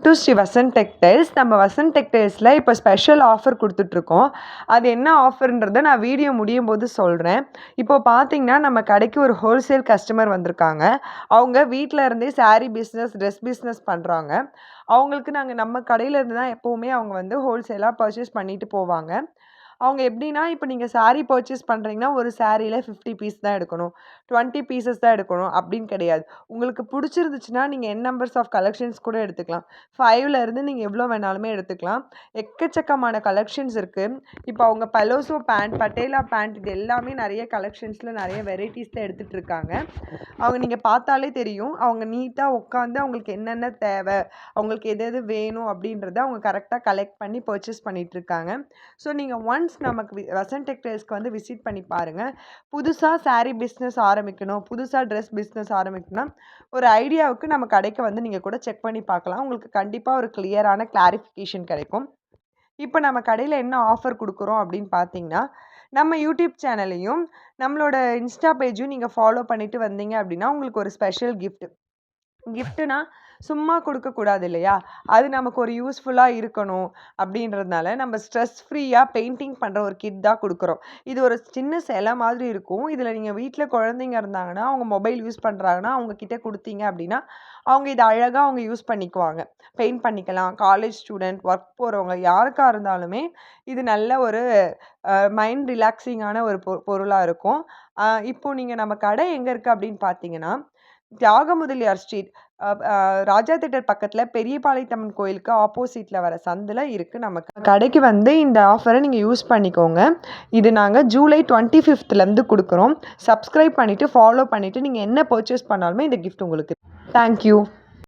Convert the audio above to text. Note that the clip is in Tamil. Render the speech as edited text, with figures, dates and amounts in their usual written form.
To Sri Vasanth textiles. நம்ம வசந்த் டெக்டைல்ஸில் இப்போ ஸ்பெஷல் ஆஃபர் கொடுத்துட்ருக்கோம். அது என்ன ஆஃபர்ன்றதை நான் வீடியோ முடியும் போது சொல்கிறேன். இப்போ பார்த்தீங்கன்னா நம்ம கடைக்கு ஒரு ஹோல்சேல் கஸ்டமர் வந்திருக்காங்க. அவங்க வீட்டில் இருந்தே சாரீ பிஸ்னஸ், ட்ரெஸ் பிஸ்னஸ் பண்ணுறாங்க. அவங்களுக்கு நாங்கள் நம்ம கடையில் இருந்து தான் எப்போவுமே அவங்க வந்து ஹோல்சேலாக பர்ச்சேஸ் பண்ணிட்டு போவாங்க. அவங்க எப்படின்னா, இப்போ நீங்கள் சாரீ பர்ச்சேஸ் பண்ணுறீங்கன்னா, ஒரு சாரீல 50 பீஸ் தான் எடுக்கணும், 20 பீசஸ் தான் எடுக்கணும் அப்படின்னு கிடையாது. உங்களுக்கு பிடிச்சிருந்துச்சுன்னா நீங்கள் நம்பர்ஸ் ஆஃப் கலெக்ஷன்ஸ் கூட எடுத்துக்கலாம். 5ல இருந்து நீங்கள் எவ்வளோ வேணாலுமே எடுத்துக்கலாம். எக்கச்சக்கமான கலெக்ஷன்ஸ் இருக்குது. இப்போ அவங்க பலோசோ பேண்ட், பட்டேலா பேண்ட் இது எல்லாமே நிறைய கலெக்ஷன்ஸில் நிறைய வெரைட்டிஸில் எடுத்துகிட்டு இருக்காங்க. அவங்க நீங்கள் பார்த்தாலே தெரியும். அவங்க நீட்டாக உட்காந்து அவங்களுக்கு என்னென்ன தேவை, அவங்களுக்கு எது எது வேணும் அப்படின்றத அவங்க கரெக்டாக கலெக்ட் பண்ணி பர்ச்சேஸ் பண்ணிகிட்ருக்காங்க. ஸோ நீங்கள் ஒன்ஸ் நமக்கு வசந்த் டெக்டைல்ஸ்க்கு வந்து விசிட் பண்ணி பாருங்கள். புதுசாக சாரீ பிஸ்னஸ் ஆரம்பிக்கணும், புதுசாக ட்ரெஸ் பிஸ்னஸ் ஆரம்பிக்கணும்னா ஒரு ஐடியாவுக்கு நம்ம கடைக்கு வந்து நீங்கள் கூட செக் பண்ணி பார்க்கலாம். உங்களுக்கு கண்டிப்பாக ஒரு கிளியரான கிளாரிஃபிகேஷன் கிடைக்கும். இப்போ நம்ம கடையில் என்ன ஆஃபர் கொடுக்குறோம் அப்படின்னு பார்த்தீங்கன்னா, நம்ம யூடியூப் சேனலையும் நம்மளோட இன்ஸ்டா பேஜும் நீங்கள் ஃபாலோ பண்ணிட்டு வந்தீங்க அப்படின்னா உங்களுக்கு ஒரு ஸ்பெஷல் கிஃப்ட்டுனா சும்மா கொடுக்கக்கூடாது இல்லையா? அது நமக்கு ஒரு யூஸ்ஃபுல்லாக இருக்கணும் அப்படின்றதுனால நம்ம ஸ்ட்ரெஸ் ஃப்ரீயாக பெயிண்டிங் பண்ணுற ஒரு கிட் தான் கொடுக்குறோம். இது ஒரு சின்ன சிலை மாதிரி இருக்கும். இதில் நீங்கள் வீட்டில் குழந்தைங்க இருந்தாங்கன்னா, அவங்க மொபைல் யூஸ் பண்ணுறாங்கன்னா அவங்கக்கிட்ட கொடுத்தீங்க அப்படின்னா அவங்க இதை அழகாக அவங்க யூஸ் பண்ணிக்குவாங்க. பெயிண்ட் பண்ணிக்கலாம். காலேஜ் ஸ்டூடெண்ட், ஒர்க் போகிறவங்க யாருக்காக இருந்தாலுமே இது நல்ல ஒரு மைண்ட் ரிலாக்ஸிங்கான ஒரு பொருளாக இருக்கும். இப்போ நீங்கள் நம்ம கடை எங்கே இருக்குது அப்படின்னு பார்த்தீங்கன்னா, தியாகமுதலியார் ஸ்ட்ரீட், ராஜா தியேட்டர் பக்கத்தில் பெரியபாளையத்தம்மன் கோயிலுக்கு ஆப்போசிட்டில் வர சந்தில் இருக்குது. நமக்கு கடைக்கு வந்து இந்த ஆஃபரை நீங்கள் யூஸ் பண்ணிக்கோங்க. இது நாங்கள் ஜூலை 25லேருந்து கொடுக்குறோம். சப்ஸ்கிரைப் பண்ணிவிட்டு ஃபாலோ பண்ணிவிட்டு நீங்கள் என்ன பர்ச்சேஸ் பண்ணாலுமே இந்த கிஃப்ட் உங்களுக்கு. தேங்க்யூ.